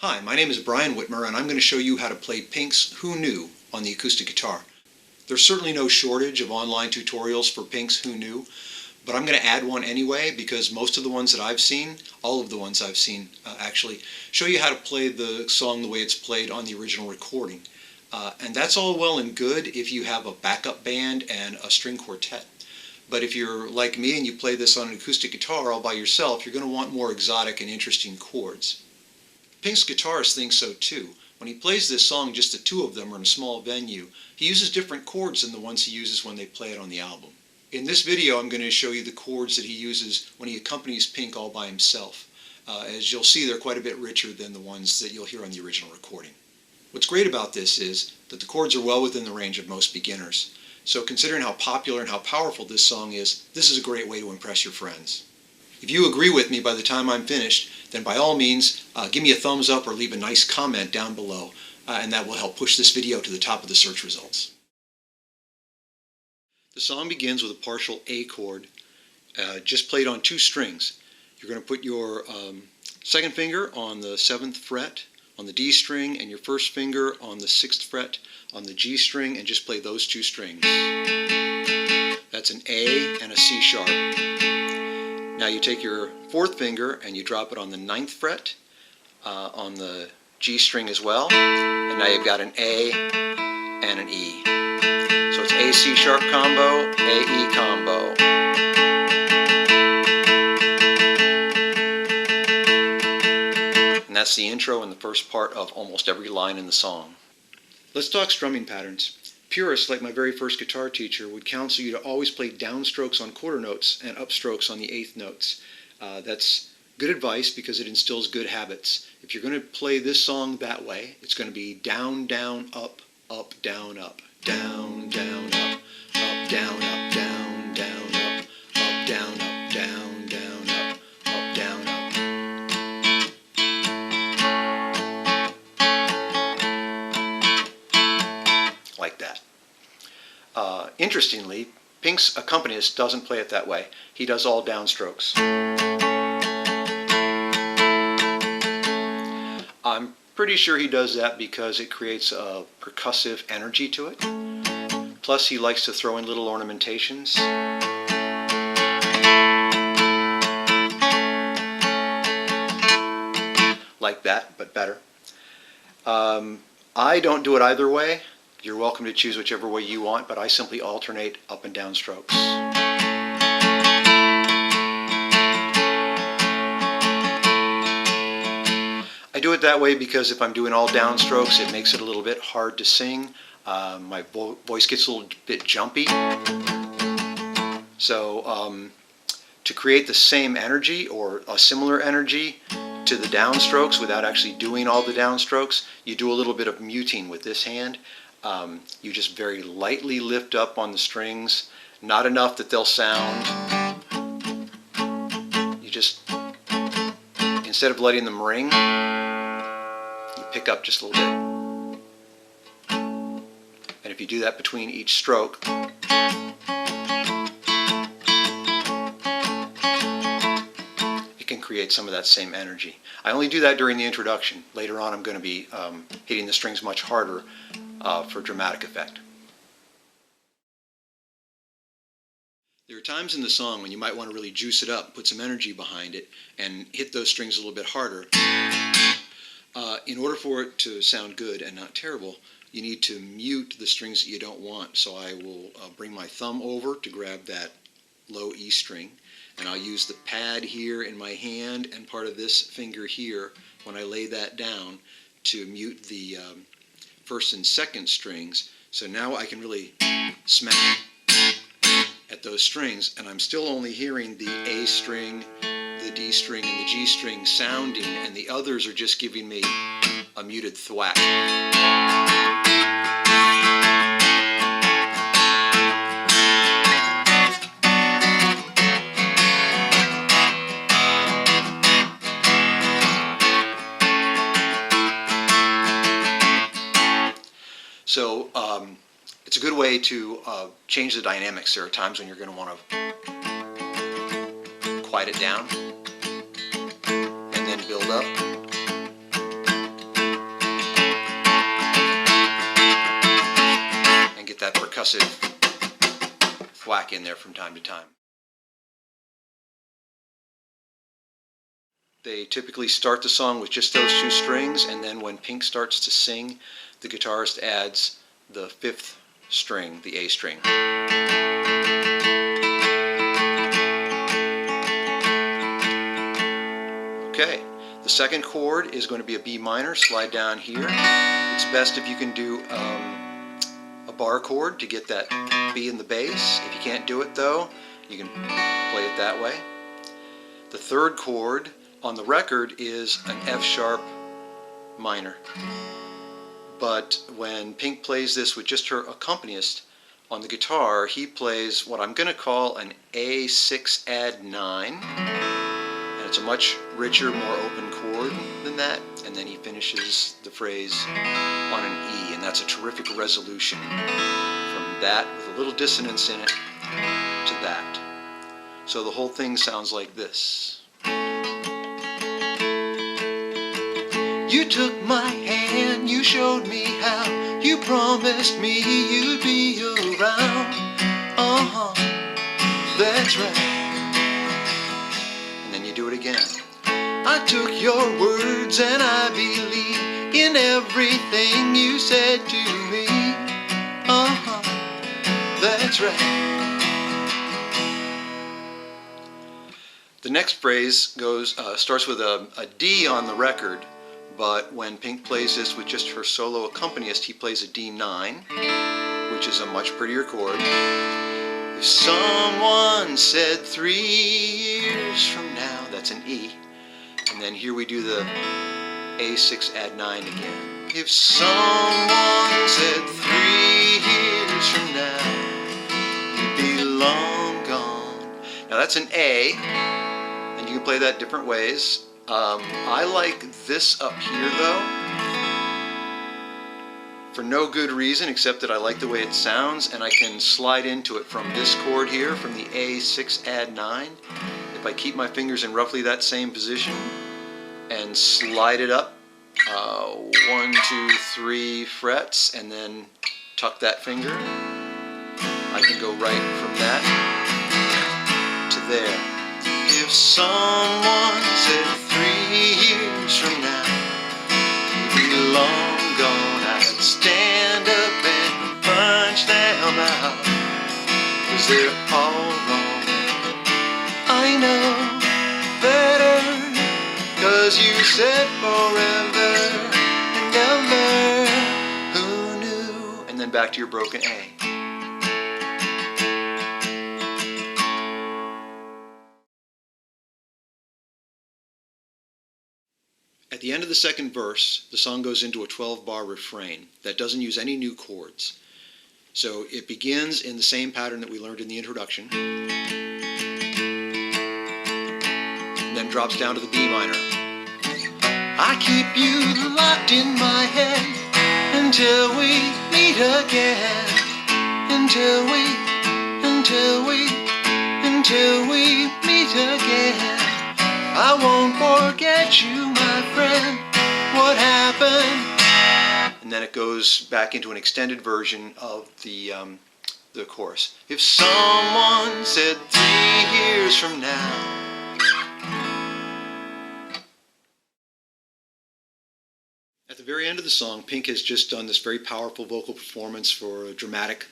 Hi, my name is Brian Whitmer, and I'm going to show you how to play Pink's Who Knew on the acoustic guitar. There's certainly no shortage of online tutorials for Pink's Who Knew, but I'm going to add one anyway because most of the ones that I've seen, all of the ones I've seen actually, show you how to play the song the way it's played on the original recording. And that's all well and good if you have a backup band and a string quartet. But if you're like me and you play this on an acoustic guitar all by yourself, you're going to want more exotic and interesting chords. Pink's guitarist thinks so too. When he plays this song, just the two of them are in a small venue, he uses different chords than the ones he uses when they play it on the album. In this video, I'm going to show you the chords that he uses when he accompanies Pink all by himself. As you'll see, they're quite a bit richer than the ones that you'll hear on the original recording. What's great about this is that the chords are well within the range of most beginners. So considering how popular and how powerful this song is, this is a great way to impress your friends. If you agree with me by the time I'm finished, then by all means, give me a thumbs up or leave a nice comment down below, and that will help push this video to the top of the search results. The song begins with a partial A chord, just played on 2 strings. You're going to put your second finger on the 7th fret on the D string and your first finger on the 6th fret on the G string, and just play those 2 strings. That's an A and a C sharp. Now you take your 4th finger and you drop it on the 9th fret on the G string as well, and now you've got an A and an E. So it's A C sharp combo, A E combo. And that's the intro and the first part of almost every line in the song. Let's talk strumming patterns. Purists, like my very first guitar teacher, would counsel you to always play downstrokes on quarter notes and upstrokes on the 8th notes. That's good advice because it instills good habits. If you're going to play this song that way, it's going to be down, down, up, up, down, up, down, down, up, up, down, up, down, down, up, up, down, up, down, down, up, up, down, up. Like that. Interestingly, Pink's accompanist doesn't play it that way. He does all downstrokes. I'm pretty sure he does that because it creates a percussive energy to it. Plus, he likes to throw in little ornamentations. Like that, but better. I don't do it either way. You're welcome to choose whichever way you want, but I simply alternate up and down strokes. I do it that way because if I'm doing all down strokes, it makes it a little bit hard to sing. My voice gets a little bit jumpy. So to create the same energy or a similar energy to the downstrokes without actually doing all the downstrokes, you do a little bit of muting with this hand. You just very lightly lift up on the strings, not enough that they'll sound. You just, instead of letting them ring, you pick up just a little bit. And if you do that between each stroke, it can create some of that same energy. I only do that during the introduction. Later on I'm going to be hitting the strings much harder for dramatic effect. There are times in the song when you might want to really juice it up, put some energy behind it, and hit those strings a little bit harder. In order for it to sound good and not terrible, you need to mute the strings that you don't want. So I will bring my thumb over to grab that low E string, and I'll use the pad here in my hand and part of this finger here when I lay that down to mute the 1st and 2nd strings. So now I can really smack at those strings, and I'm still only hearing the A string, the D string, and the G string sounding, and the others are just giving me a muted thwack. So it's a good way to change the dynamics. There are times when you're going to want to quiet it down and then build up. that percussive thwack in there from time to time. They typically start the song with just those two strings, and then when Pink starts to sing, the guitarist adds the fifth string, the A string. Okay, the second chord is going to be a B minor. Slide down here. It's best if you can do a bar chord to get that B in the bass. If you can't do it though, you can play it that way. The third chord on the record is an F sharp minor. But when Pink plays this with just her accompanist on the guitar, he plays what I'm going to call an A6 add 9. And it's a much richer, more open chord than that. And then he finishes the phrase on an E, and that's a terrific resolution from that with a little dissonance in it to that. So the whole thing sounds like this. You took my hand, you showed me how, you promised me you'd be around. That's right. And then you do it again. I took your words and I believe in everything you said to me. That's right. The next phrase starts with a D on the record. But when Pink plays this with just her solo accompanist, he plays a D9, which is a much prettier chord. If someone said 3 years from now, that's an E. And then here we do the A6 add 9 again. If someone said 3 years from now, you'd be long gone. Now that's an A, and you can play that different ways. I like this up here though, for no good reason except that I like the way it sounds, and I can slide into it from this chord here, from the A6 add 9. If I keep my fingers in roughly that same position and slide it up 1, 2, 3 frets and then tuck that finger, I can go right from that to there. If someone said 3 years from now you'd be long gone, I'd stand up and punch them out, 'cause they're all wrong. I know better, 'cause you said forever and ever. Who knew? And then back to your broken A. At the end of the second verse, the song goes into a 12-bar refrain that doesn't use any new chords. So it begins in the same pattern that we learned in the introduction, and then drops down to the B minor. I keep you locked in my head until we meet again, until we meet again. I won't forget you, my friend. What happened? And then it goes back into an extended version of the chorus. If someone said 3 years from now. At the very end of the song, Pink has just done this very powerful vocal performance for a dramatic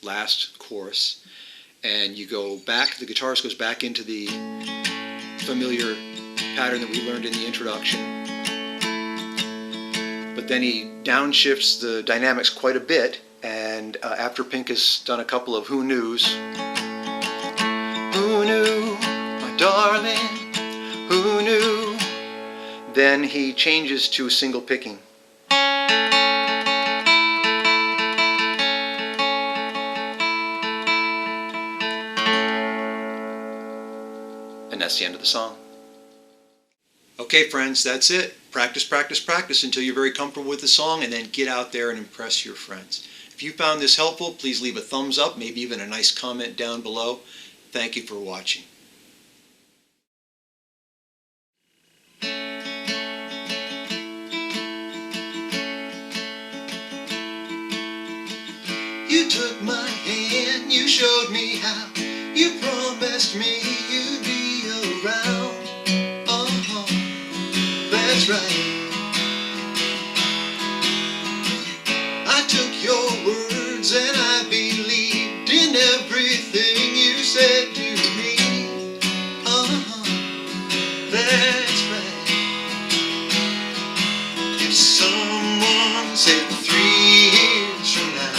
last chorus. And you go back, the guitarist goes back into the familiar pattern that we learned in the introduction. But then he downshifts the dynamics quite a bit, and after Pink has done a couple of who knews, who knew, my darling, who knew, then he changes to single picking. And that's the end of the song. Okay, friends, that's it. Practice, practice, practice until you're very comfortable with the song, and then get out there and impress your friends. If you found this helpful, please leave a thumbs up, maybe even a nice comment down below. Thank you for watching. You promised me you'd be around. That's right. I took your words and I believed in everything you said to me. That's right. If someone said 3 years from now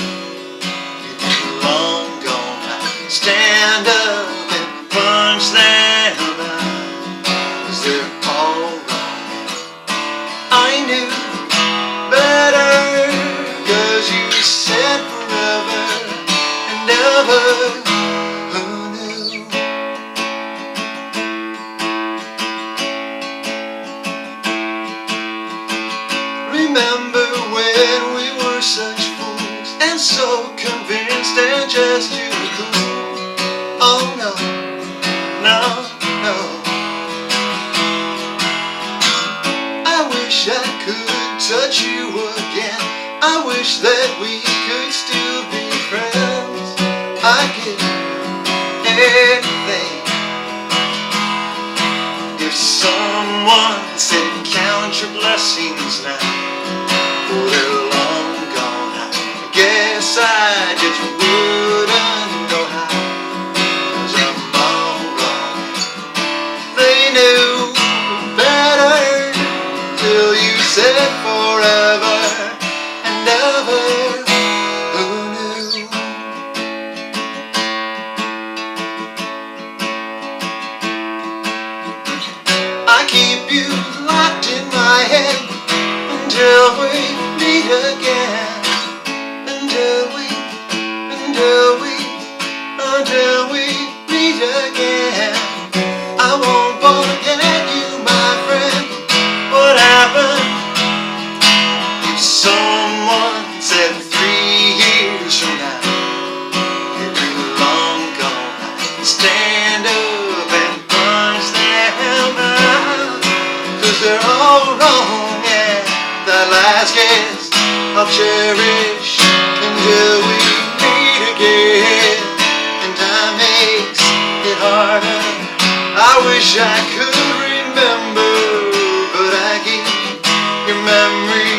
you'd be long gone, I'd stand up and punch them out, 'cause they're all wrong. I knew better, 'cause you said forever and ever. Who knew? Remember when we were such fools and so convinced and just too cool? Oh no, no, no. I wish I could touch you again. I wish that we could still be friends. I'd give anything. If someone said count your blessings now, oh, they're long gone, I guess I just wouldn't know how, 'cause I'm all wrong. They knew better till you said forever and ever. Who knew? I keep you locked in my head until we meet again. Until we meet again. I won't forget you, my friend. What happened? If someone said 3 years from now you'd be long gone, I'd stand up and punch them out, 'cause they're all wrong, yeah. That last kiss I'll cherish until we meet again. And time makes it harder. I wish I could remember, but I keep your memory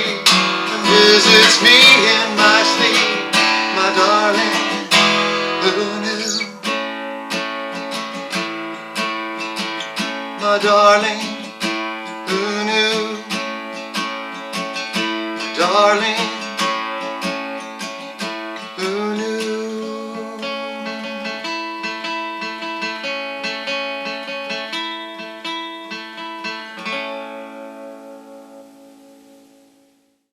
visits me in my sleep. My darling, who knew? My darling, who knew? Darling,